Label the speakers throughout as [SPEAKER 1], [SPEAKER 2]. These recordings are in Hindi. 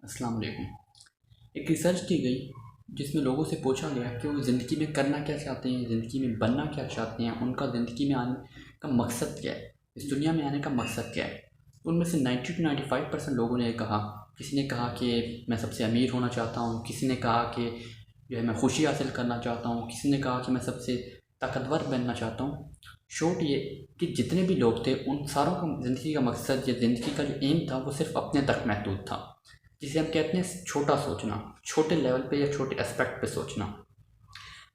[SPEAKER 1] अस्सलाम वालेकुम। एक रिसर्च की गई जिसमें लोगों से पूछा गया कि वो ज़िंदगी में करना क्या चाहते हैं, ज़िंदगी में बनना क्या चाहते हैं, उनका ज़िंदगी में आने का मकसद क्या है, इस दुनिया में आने का मकसद क्या है। उनमें से 90 to 95% लोगों ने ये कहा। किसी ने कहा कि मैं सबसे अमीर होना चाहता हूँ, किसी ने कहा कि जो है मैं खुशी हासिल करना चाहता हूँ, किसी ने कहा कि मैं सबसे ताकतवर बनना चाहता हूँ। शॉर्ट ये कि जितने भी लोग थे उन सारों का ज़िंदगी का मकसद या ज़िंदगी का जो एम था वो सिर्फ अपने तक महदूद था, जिसे हम कहते हैं छोटा सोचना, छोटे लेवल पे या छोटे एस्पेक्ट पे सोचना।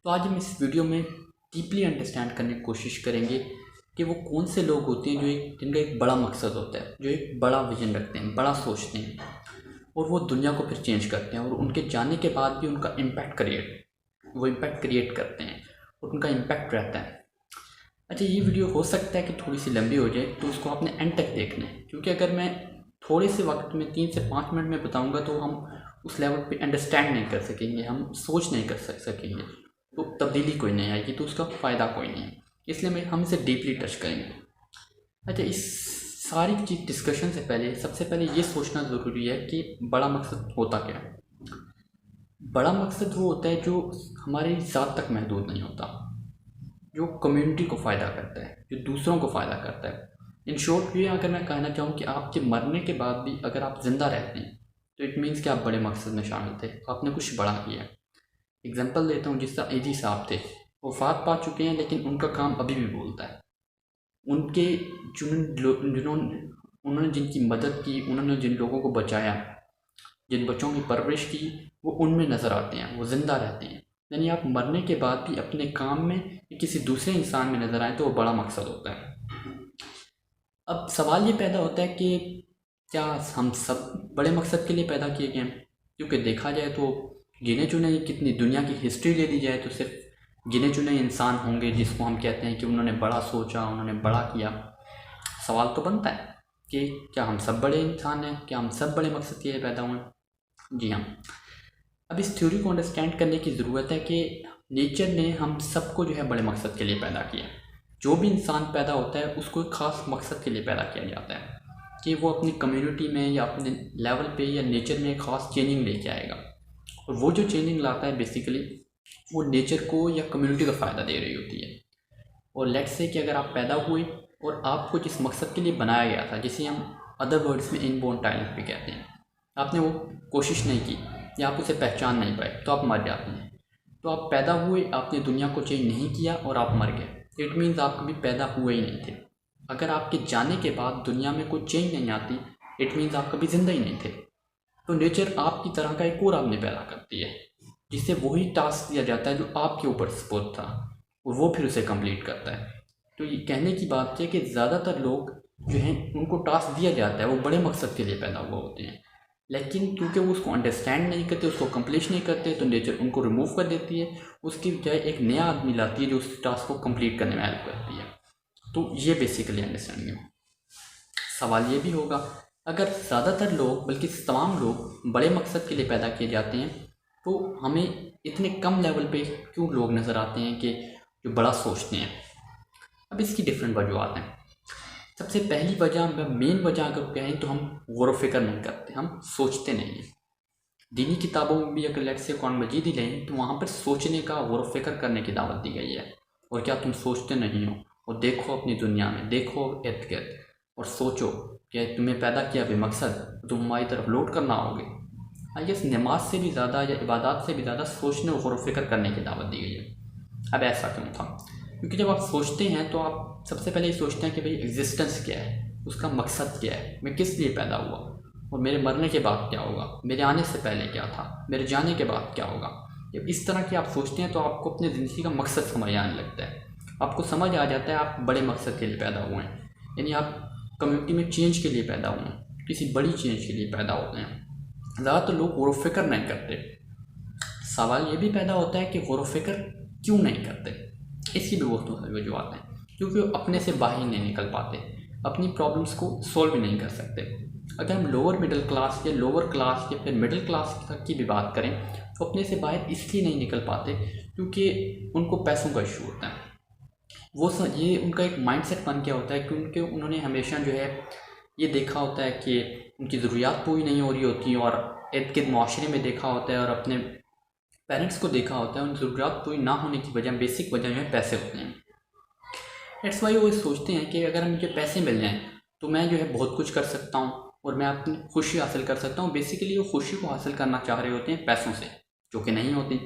[SPEAKER 1] तो आज हम इस वीडियो में डीपली अंडरस्टैंड करने की कोशिश करेंगे कि वो कौन से लोग होते हैं जिनका एक बड़ा मकसद होता है, जो एक बड़ा विजन रखते हैं, बड़ा सोचते हैं और वो दुनिया को फिर चेंज करते हैं और उनके जाने के बाद भी उनका इम्पैक्ट क्रिएट करते हैं और उनका इम्पैक्ट रहता है। अच्छा, ये वीडियो हो सकता है कि थोड़ी सी लंबी हो जाए, तो उसको आपने एंड तक देखना है, क्योंकि अगर मैं थोड़े से वक्त में 3 से 5 मिनट में बताऊंगा तो हम उस लेवल पे अंडरस्टैंड नहीं कर सकेंगे, हम सोच नहीं कर सकेंगे, तो तब्दीली कोई नहीं आएगी, तो उसका फ़ायदा कोई नहीं है। इसलिए हम इसे डीपली टच करेंगे। अच्छा, इस सारी चीज़ डिस्कशन से पहले सबसे पहले ये सोचना ज़रूरी है कि बड़ा मकसद होता क्या है। बड़ा मकसद वो होता है जो हमारी ज़ात तक महदूद नहीं होता, जो कम्युनिटी को फ़ायदा करता है, जो दूसरों को फ़ायदा करता है। इन शॉर्ट ये अगर मैं कहना चाहूँ कि आपके मरने के बाद भी अगर आप ज़िंदा रहते हैं तो इट मीन्स कि आप बड़े मकसद में शामिल थे, आपने कुछ बड़ा किया। एग्जांपल देता हूँ, जिस तरह एजी साहब थे, वो वफात पा चुके हैं लेकिन उनका काम अभी भी बोलता है। उनके जिन्होंने उन्होंने जिनकी मदद की, उन्होंने जिन लोगों को बचाया, जिन बच्चों की परवरिश की, वो उनमें नज़र आते हैं, वो ज़िंदा रहते हैं। यानी आप मरने के बाद भी अपने काम में या किसी दूसरे इंसान में नज़र आए तो वो बड़ा मकसद होता है। अब सवाल ये पैदा होता है कि क्या हम सब बड़े मकसद के लिए पैदा किए गए हैं? क्योंकि देखा जाए तो गिने चुने कितनी दुनिया की हिस्ट्री ले ली जाए तो सिर्फ गिने चुने इंसान होंगे जिसको हम कहते हैं कि उन्होंने बड़ा सोचा, उन्होंने बड़ा किया। सवाल तो बनता है कि क्या हम सब बड़े इंसान हैं, क्या हम सब बड़े मकसद के लिए पैदा हुए हैं? जी हाँ। अब इस थ्योरी को अंडरस्टैंड करने की ज़रूरत है कि नेचर ने हम सबको जो है बड़े मकसद के लिए पैदा किया। जो भी इंसान पैदा होता है उसको एक ख़ास मकसद के लिए पैदा किया जाता है कि वो अपनी कम्युनिटी में या अपने लेवल पे या नेचर में एक ख़ास चेंजिंग लेके आएगा, और वो जो चेंजिंग लाता है बेसिकली वो नेचर को या कम्युनिटी को फ़ायदा दे रही होती है। और लेट्स से कि अगर आप पैदा हुए और आपको जिस मकसद के लिए बनाया गया था, जिसे हम अदर वर्ड्स में इनबोर्न टैलेंट भी कहते हैं, आपने वो कोशिश नहीं की या आप उसे पहचान नहीं पाए तो आप मर जाते हैं। तो आप पैदा हुए, आपने दुनिया को चेंज नहीं किया और आप मर गए। इट मीन्स आप कभी पैदा हुए ही नहीं थे। अगर आपके जाने के बाद दुनिया में कोई चेंज नहीं आती, इट मीन्स आप कभी ज़िंदा ही नहीं थे। तो नेचर आपकी तरह का एक और आदमी पैदा करती है जिससे वही टास्क दिया जाता है जो आपके ऊपर सपोर्ट था, और वो फिर उसे कंप्लीट करता है। तो ये कहने की बात है कि ज़्यादातर लोग जो हैं उनको टास्क दिया जाता है, वो बड़े मकसद के लिए पैदा हुए होते हैं, लेकिन क्योंकि वो उसको अंडरस्टैंड नहीं करते, उसको कंप्लीट नहीं करते, तो नेचर उनको रिमूव कर देती है। उसकी बजाय एक नया आदमी लाती है जो उस टास्क को कंप्लीट करने में हेल्प करती है। तो ये बेसिकली अंडरस्टैंडिंग है। सवाल ये भी होगा, अगर ज़्यादातर लोग बल्कि तमाम लोग बड़े मकसद के लिए पैदा किए जाते हैं तो हमें इतने कम लेवल पे क्यों लोग नज़र आते हैं कि जो बड़ा सोचते हैं? अब इसकी डिफरेंट वजूहत हैं। सबसे पहली वजह, मेन वजह अगर कहें तो हम गौर फ़िक्र नहीं करते, हम सोचते नहीं हैं। दीनी किताबों में भी अगर लेट्स से कुरान मजीद ही लें तो वहाँ पर सोचने का, गौर फ़िक्र करने की दावत दी गई है। और क्या तुम सोचते नहीं हो? और देखो अपनी दुनिया में, देखो इर्द गिर्द और सोचो कि तुम्हें पैदा किया बेमकसद, तुम हमारी तरफ लौट कर ना आओगे। आई गेस नमाज से भी ज़्यादा या इबादत से भी ज़्यादा सोचने और गौर फ़िक्र करने की दावत दी गई है। अब ऐसा क्यों था? क्योंकि जब आप सोचते हैं तो आप सबसे पहले ये सोचते हैं कि भाई एग्जिस्टेंस क्या है, उसका मकसद क्या है, मैं किस लिए पैदा हुआ, और मेरे मरने के बाद क्या होगा, मेरे आने से पहले क्या था, मेरे जाने के बाद क्या होगा। जब इस तरह की आप सोचते हैं तो आपको अपनी ज़िंदगी का मकसद समझ आने लगता है, आपको समझ आ जाता है आप बड़े मकसद के लिए पैदा हुए हैं। यानी आप कम्युनिटी में चेंज के लिए पैदा हुए हैं, किसी बड़ी चेंज के लिए पैदा होते हैं। ज़्यादातर लोग गौर फ़िक्र नहीं करते। सवाल ये भी पैदा होता है कि गौर फ़िक्र क्यों नहीं करते? इसकी भी बहुत सारी वजूहत हैं। क्योंकि वो अपने से बाहर नहीं निकल पाते, अपनी प्रॉब्लम्स को सॉल्व नहीं कर सकते। अगर हम लोअर मिडिल क्लास या लोअर क्लास या फिर मिडिल क्लास तक की भी बात करें तो अपने से बाहर इसलिए नहीं निकल पाते क्योंकि उनको पैसों का इशू होता है। ये उनका एक माइंडसेट बन गया होता है कि उन्होंने हमेशा जो है ये देखा होता है कि उनकी ज़रूरियात पूरी नहीं हो रही होती हैं, और इर्द गिर्द माशरे में देखा होता है और अपने पेरेंट्स को देखा होता है, उन ज़रूरियात पूरी ना होने की वजह, बेसिक वजह जो है पैसे होते हैं। दैट्स वाई वो सोचते हैं कि अगर मुझे पैसे मिल जाएँ तो मैं जो है बहुत कुछ कर सकता हूँ और मैं अपनी खुशी हासिल कर सकता हूँ। बेसिकली वो खुशी को हासिल करना चाह रहे होते हैं पैसों से, जो कि नहीं होती।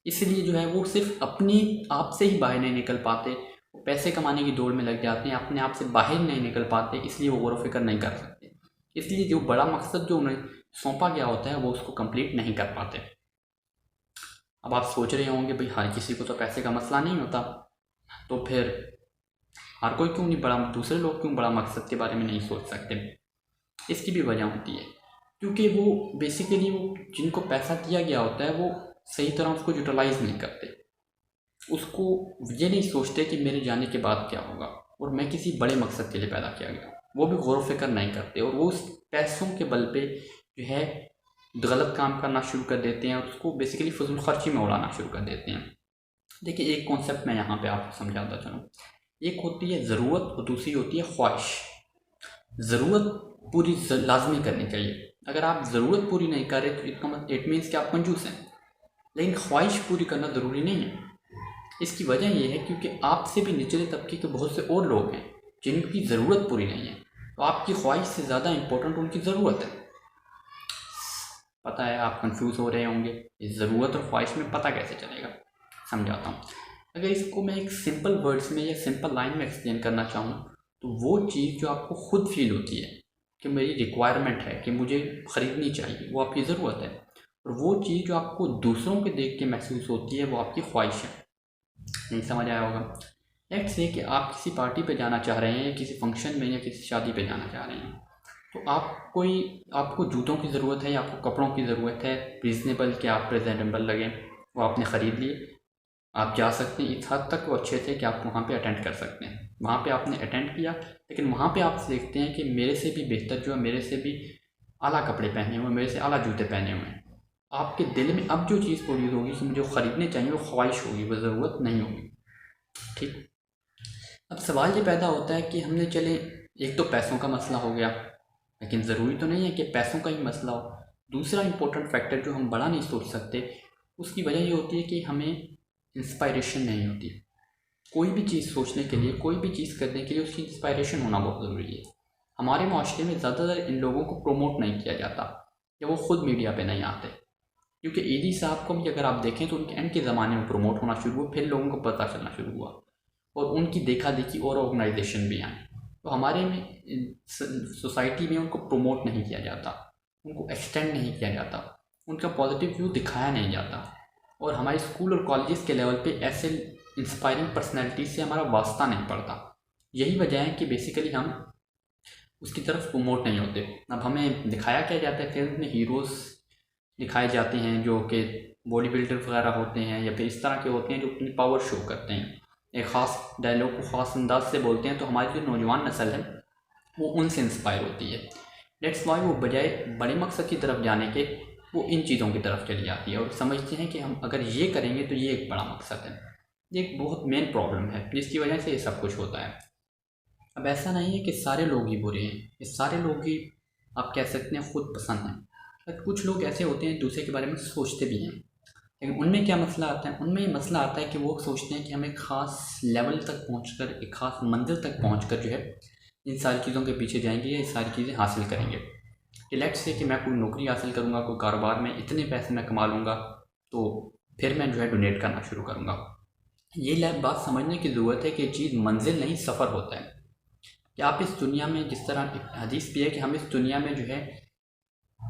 [SPEAKER 1] इसलिए जो है वो सिर्फ अपनी आप से ही बाहर नहीं निकल पाते, वो पैसे कमाने की दौड़ में लग जाते हैं, अपने आप से बाहर नहीं निकल पाते, इसलिए वो गौर व फिक्र नहीं कर सकते। इसलिए जो बड़ा मकसद जो उन्हें सौंपा गया होता है वो उसको कंप्लीट नहीं कर पाते। अब आप सोच रहे होंगे भाई हर किसी को तो पैसे का मसला नहीं होता, तो फिर हर कोई क्यों नहीं बड़ा, दूसरे लोग क्यों बड़ा मकसद के बारे में नहीं सोच सकते? इसकी भी वजह होती है क्योंकि वो बेसिकली वो जिनको पैसा दिया गया होता है वो सही तरह उसको यूटिलाइज नहीं करते, उसको ये नहीं सोचते कि मेरे जाने के बाद क्या होगा और मैं किसी बड़े मकसद के लिए पैदा किया गया, वो भी गौर व फिक्र नहीं करते, और वो उस पैसों के बल पे जो है गलत काम करना शुरू कर देते हैं और उसको बेसिकली फजूल खर्ची में उड़ाना शुरू कर देते हैं। देखिए एक कॉन्सेप्ट मैं यहाँ पे आपको समझाता चलूँ। एक होती है ज़रूरत और दूसरी होती है ख्वाहिश। ज़रूरत पूरी लाजमी करनी चाहिए। अगर आप ज़रूरत पूरी नहीं कर रहे तो इट मीन्स कि आप कंजूस हैं, लेकिन ख्वाहिश पूरी करना ज़रूरी नहीं है। इसकी वजह यह है क्योंकि आपसे भी निचले तबके के बहुत से और लोग हैं जिनकी ज़रूरत पूरी नहीं है, तो आपकी ख्वाहिश से ज़्यादा इम्पोर्टेंट उनकी ज़रूरत है। पता है आप कंफ्यूज हो रहे होंगे, इस ज़रूरत और ख्वाहिश में पता कैसे चलेगा, समझाता हूँ। अगर इसको मैं एक सिंपल वर्ड्स में या सिंपल लाइन में एक्सप्लेन करना चाहूँ तो वो चीज़ जो आपको खुद फील होती है कि मेरी रिक्वायरमेंट है, कि मुझे ख़रीदनी चाहिए, वो आपकी ज़रूरत है, और वो चीज़ जो आपको दूसरों के देख के महसूस होती है वो आपकी ख्वाहिश है। नहीं समझ आया होगा? लेट्स से कि आप किसी पार्टी पे जाना चाह रहे हैं, किसी फंक्शन में या किसी शादी पे जाना चाह रहे हैं, तो आपको जूतों की ज़रूरत है या आपको कपड़ों की ज़रूरत है रीज़नेबल कि आप प्रेजेंटेबल लगें, वो आपने ख़रीद लिए, आप जा सकते हैं। इस हद तक वो अच्छे थे कि आप वहाँ पे अटेंड कर सकते हैं। वहाँ पे आपने अटेंड किया, लेकिन वहाँ पे आप देखते हैं कि मेरे से भी बेहतर जो है, मेरे से भी आला कपड़े पहने हुए, मेरे से आला जूते पहने हुए हैं। आपके दिल में अब जो चीज़ प्रोड्यूस होगी कि मुझे ख़रीदने चाहिए, वो ख्वाहिश होगी, वो ज़रूरत नहीं होगी। ठीक। अब सवाल ये पैदा होता है कि हमने चले एक तो पैसों का मसला हो गया, लेकिन ज़रूरी तो नहीं है कि पैसों का ही मसला हो। दूसरा इंपॉर्टेंट फैक्टर जो हम बड़ा नहीं सोच सकते, उसकी वजह ये होती है कि हमें इंस्पायरेशन नहीं होती। कोई भी चीज़ सोचने के लिए, कोई भी चीज़ करने के लिए उसकी इंस्पायरेशन होना बहुत ज़रूरी है। हमारे माशरे में ज़्यादातर इन लोगों को प्रमोट नहीं किया जाता या वो ख़ुद मीडिया पे नहीं आते, क्योंकि ईदी साहब को भी अगर आप देखें तो उनके एंड के ज़माने में प्रमोट होना शुरू हुआ, फिर लोगों को पता चलना शुरू हुआ और उनकी देखा देखी और ऑर्गेनाइजेशन भी आए। तो हमारे में सोसाइटी में उनको प्रमोट नहीं किया जाता, उनको एक्सटेंड नहीं किया जाता, उनका पॉजिटिव व्यू दिखाया नहीं जाता, और हमारे स्कूल और कॉलेजेस के लेवल पे ऐसे इंस्पायरिंग पर्सनैलिटी से हमारा वास्ता नहीं पड़ता। यही वजह है कि बेसिकली हम उसकी तरफ प्रमोट नहीं होते। अब हमें दिखाया क्या जाता है, फिल्म में हीरोज़ दिखाए जाते हैं जो कि बॉडी बिल्डर वगैरह होते हैं या फिर इस तरह के होते हैं जो अपनी पावर शो करते हैं, एक ख़ास डायलॉग को ख़ास अंदाज से बोलते हैं, तो हमारी जो नौजवान नस्ल है वो उनसे इंस्पायर होती है। डेट्स वाई वो बजाय बड़े मकसद की तरफ जाने के वो इन चीज़ों की तरफ चली जाती है और समझते हैं कि हम अगर ये करेंगे तो ये एक बड़ा मकसद है। ये एक बहुत मेन प्रॉब्लम है जिसकी वजह से ये सब कुछ होता है। अब ऐसा नहीं है कि सारे लोग ही बुरे हैं, ये सारे लोग ही आप कह सकते हैं ख़ुद पसंद हैं, पर कुछ लोग ऐसे होते हैं दूसरे के बारे में सोचते भी हैं, लेकिन उनमें क्या मसला आता है, उनमें ये मसला आता है कि वो सोचते हैं कि हम एक ख़ास लेवल तक पहुँच एक ख़ास मंजिल तक पहुँच जो है इन सारी चीज़ों के पीछे जाएंगे या ये सारी चीज़ें हासिल करेंगे। कि लेट्स से कि मैं कोई नौकरी हासिल करूँगा, कोई कारोबार में इतने पैसे मैं कमा लूँगा तो फिर मैं जो है डोनेट करना शुरू करूँगा। ये बात समझने की ज़रूरत है कि चीज़ मंजिल नहीं सफ़र होता है। कि आप इस दुनिया में जिस तरह हदीस भी है कि हम इस दुनिया में जो है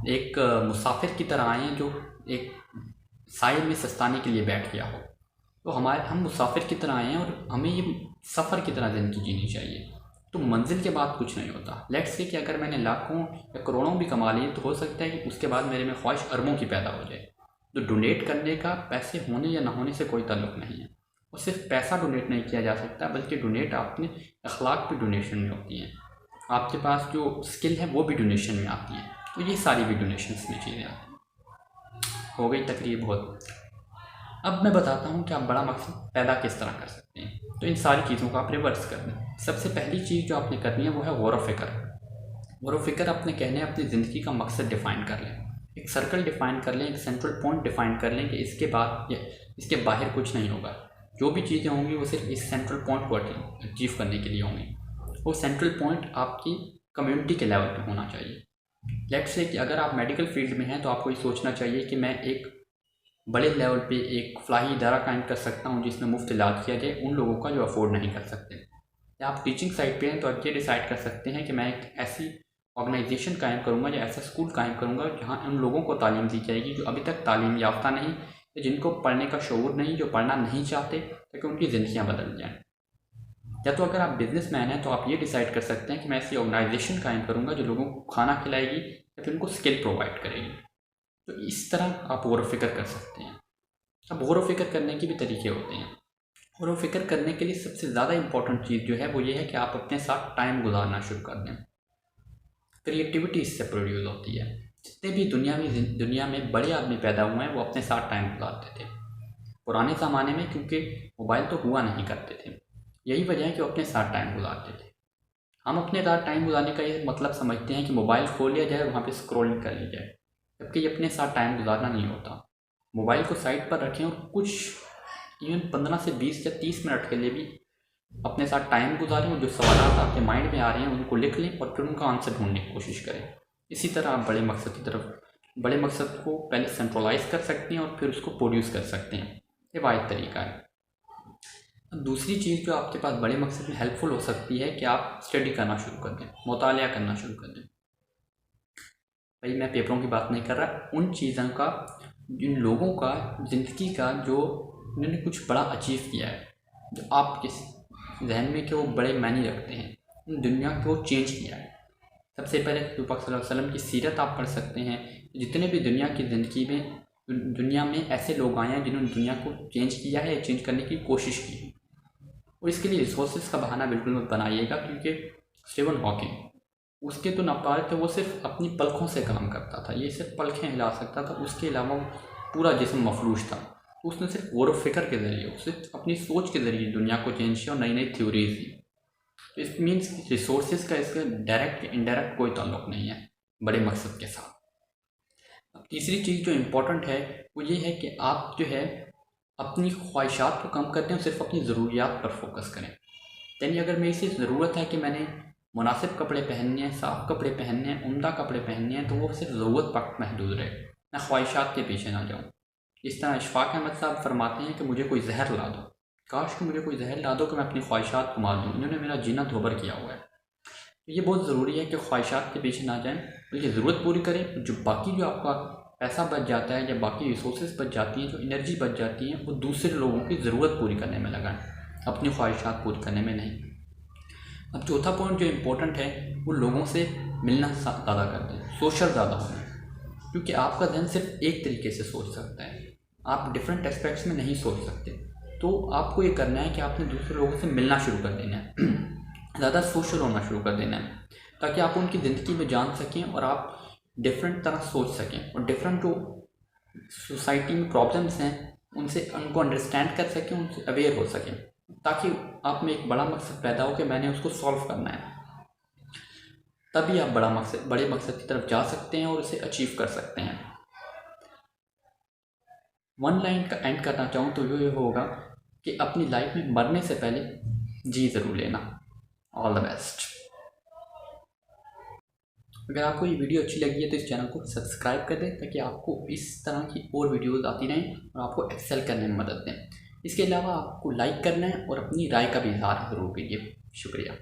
[SPEAKER 1] एक मुसाफिर की तरह आए हैं जो एक साइड में सस्ताने के लिए बैठ गया हो, तो हम मुसाफिर की तरह आए हैं और हमें ये सफ़र की तरह ज़िंदगी जीनी चाहिए। तो मंजिल के बाद कुछ नहीं होता। लेट्स से कि अगर मैंने लाखों या करोड़ों भी कमा लिए तो हो सकता है कि उसके बाद मेरे में ख्वाहिश अरबों की पैदा हो जाए। तो डोनेट करने का पैसे होने या ना होने से कोई ताल्लुक़ नहीं है, और सिर्फ पैसा डोनेट नहीं किया जा सकता बल्कि डोनेट अपने अखलाक भी डोनेशन में होती हैं, आपके पास जो स्किल है वो भी डोनेशन में आती है। तो ये सारी भी डोनेशंस में चीज़ें आती हैं। हो गई तकरीर बहुत। अब मैं बताता हूँ कि आप बड़ा मकसद पैदा किस तरह कर सकते हैं। तो इन सारी चीज़ों को आप रिवर्स कर दें। सबसे पहली चीज़ जो आपने करनी है वो है गौर व फिक्र। गौर व फिक्र अपने कहने अपनी ज़िंदगी का मकसद डिफ़ाइन कर लें, एक सर्कल डिफ़ाइन कर लें, एक सेंट्रल पॉइंट डिफ़ाइन कर लें कि इसके बाद या इसके बाहर कुछ नहीं होगा। जो भी चीज़ें होंगी वो सिर्फ इस सेंट्रल पॉइंट को अचीव करने के लिए होंगी। वो सेंट्रल पॉइंट आपकी कम्युनिटी के लेवल पे होना चाहिए। लेट्स से कि अगर आप मेडिकल फील्ड में हैं तो आपको ये सोचना चाहिए कि मैं एक बड़े लेवल पे एक फलाही इदारा कायम कर सकता हूँ जिसमें मुफ्त इलाज किया जाए उन लोगों का जो अफोर्ड नहीं कर सकते। या आप टीचिंग साइड पे हैं तो आप ये डिसाइड कर सकते हैं कि मैं एक ऐसी ऑर्गेनाइजेशन कायम करूँगा या ऐसा स्कूल कायम करूँगा जहाँ उन लोगों को तालीम दी जाएगी जो अभी तक तालीम याफ्ता नहीं या जिनको पढ़ने का शऊर नहीं, जो पढ़ना नहीं चाहते, ताकि उनकी ज़िंदगियाँ बदल जाएँ। या तो अगर आप बिजनेसमैन हैं तो आप ये डिसाइड कर सकते हैं कि मैं ऐसी ऑर्गेनाइजेशन कायम करूँगा जो लोगों को खाना खिलाएगी या फिर उनको स्किल प्रोवाइड करेगी। तो इस तरह आप गौर व फिक्र कर सकते हैं। अब गौर व फिक्र करने के भी तरीके होते हैं। गौर व फिक्र करने के लिए सबसे ज़्यादा इंपॉर्टेंट चीज़ जो है वो ये है कि आप अपने साथ टाइम गुजारना शुरू कर दें। क्रिएटिविटी इससे प्रोड्यूस होती है। जितने भी दुनिया में बड़े आदमी पैदा हुए हैं वो अपने साथ टाइम गुजारते थे। पुराने ज़माने में क्योंकि मोबाइल तो हुआ नहीं करते थे, यही वजह है कि वो अपने साथ टाइम गुजारते थे। हम अपने साथ टाइम गुजारने का ये मतलब समझते हैं कि मोबाइल खोल लिया जाए, वहाँ पे स्क्रॉलिंग कर ली जाए, जबकि ये अपने साथ टाइम गुजारना नहीं होता। मोबाइल को साइड पर रखें और कुछ इवन 15 से 20 या 30 मिनट के लिए भी अपने साथ टाइम गुजारें और जो सवाल आपके माइंड में आ रहे हैं उनको लिख लें और फिर उनका आंसर ढूंढने की कोशिश करें। इसी तरह आप बड़े मकसद को पहले सेंट्रलाइज कर सकते हैं और फिर उसको प्रोड्यूस कर सकते हैं। ये वाहिद तरीका है। अब दूसरी चीज़ जो आपके पास बड़े मकसद में हेल्पफुल हो सकती है कि आप स्टडी करना शुरू कर दें, मुतालिया करना शुरू कर दें। भाई मैं पेपरों की बात नहीं कर रहा, उन चीज़ों का, जिन लोगों का ज़िंदगी का जो उन्होंने कुछ बड़ा अचीव किया है, जो आपके जहन में कि वो बड़े मायने रखते हैं, उन दुनिया को चेंज किया है। सबसे पहले हुज़ूर पाक सल्लल्लाहु अलैहि वसल्लम की सीरत आप पढ़ सकते हैं। जितने भी दुनिया की ज़िंदगी में दुनिया में ऐसे लोग आए हैं जिन्होंने दुनिया को चेंज किया है, चेंज करने की कोशिश की है। और इसके लिए रिसोर्सेज का बहाना बिल्कुल मत बनाइएगा, क्योंकि स्टीवन हॉकिंग उसके तो नपारे थे, वो सिर्फ अपनी पलकों से काम करता था, ये सिर्फ पलकें हिला सकता था, उसके अलावा पूरा जिस्म मफलूज था। उसने सिर्फ गौर व फिक्र के ज़रिए, उसने अपनी सोच के ज़रिए दुनिया को चेंज किया और नई नई थ्योरीज दी। तो इट मीन्स रिसोर्सेज का इसका डायरेक्ट इनडायरेक्ट कोई ताल्लुक़ नहीं है बड़े मकसद के साथ। अब तीसरी चीज़ जो इम्पोर्टेंट है वो ये है कि आप जो है अपनी ख्वाहिशात को कम करते हैं, सिर्फ अपनी ज़रूरियात पर फोकस करें। यानी अगर मेरी सिर्फ ज़रूरत है कि मैंने मुनासिब कपड़े पहनने हैं, साफ़ कपड़े पहनने हैं, उम्दा कपड़े पहनने हैं, तो वो सिर्फ ज़रूरत तक महदूद रहे, मैं ख्वाहिशात के पीछे ना जाऊँ। इस तरह इशफाक अहमद साहब फरमाते हैं कि मुझे कोई जहर ला दो, काश कि मुझे कोई जहर ला दो कि मैं अपनी ख्वाहिशात को मार दूँ, इन्होंने मेरा जीना धोबर किया हुआ है। तो ये बहुत ज़रूरी है कि ख्वाहिशात के पीछे ना जाएँ, बल्कि ज़रूरत पूरी करें। जो बाकी जो आपका पैसा बच जाता है या बाकी रिसोर्सेज बच जाती हैं, जो एनर्जी बच जाती है, वो दूसरे लोगों की ज़रूरत पूरी करने में लगाएं, अपनी ख्वाहिशात पूरी करने में नहीं। अब चौथा पॉइंट जो इम्पोर्टेंट है वो लोगों से मिलना ज़्यादा कर दें, सोशल ज़्यादा होना, क्योंकि आपका जहन सिर्फ एक तरीके से सोच सकता है, आप डिफरेंट एस्पेक्ट्स में नहीं सोच सकते। तो आपको ये करना है कि आपने दूसरे लोगों से मिलना शुरू कर देना है, ज़्यादा सोशल होना शुरू कर देना है, ताकि आप उनकी ज़िंदगी में जान सकें और आप डिफरेंट तरह सोच सकें और डिफरेंट जो सोसाइटी में प्रॉब्लम्स हैं उनसे उनको अंडरस्टैंड कर सकें, उनसे अवेयर हो सकें, ताकि आप में एक बड़ा मकसद पैदा हो कि मैंने उसको सॉल्व करना है। तभी आप बड़े मकसद की तरफ जा सकते हैं और उसे अचीव कर सकते हैं। वन लाइन का एंड करना चाहूँ तो ये होगा कि अपनी लाइफ में मरने से पहले जी ज़रूर लेना। All the best. अगर आपको ये वीडियो अच्छी लगी है तो इस चैनल को सब्सक्राइब कर दें, ताकि आपको इस तरह की और वीडियोज़ आती रहें और आपको एक्सेल करने में मदद दें। इसके अलावा आपको लाइक करना है और अपनी राय का भी इज़हार ज़रूर कीजिए। शुक्रिया।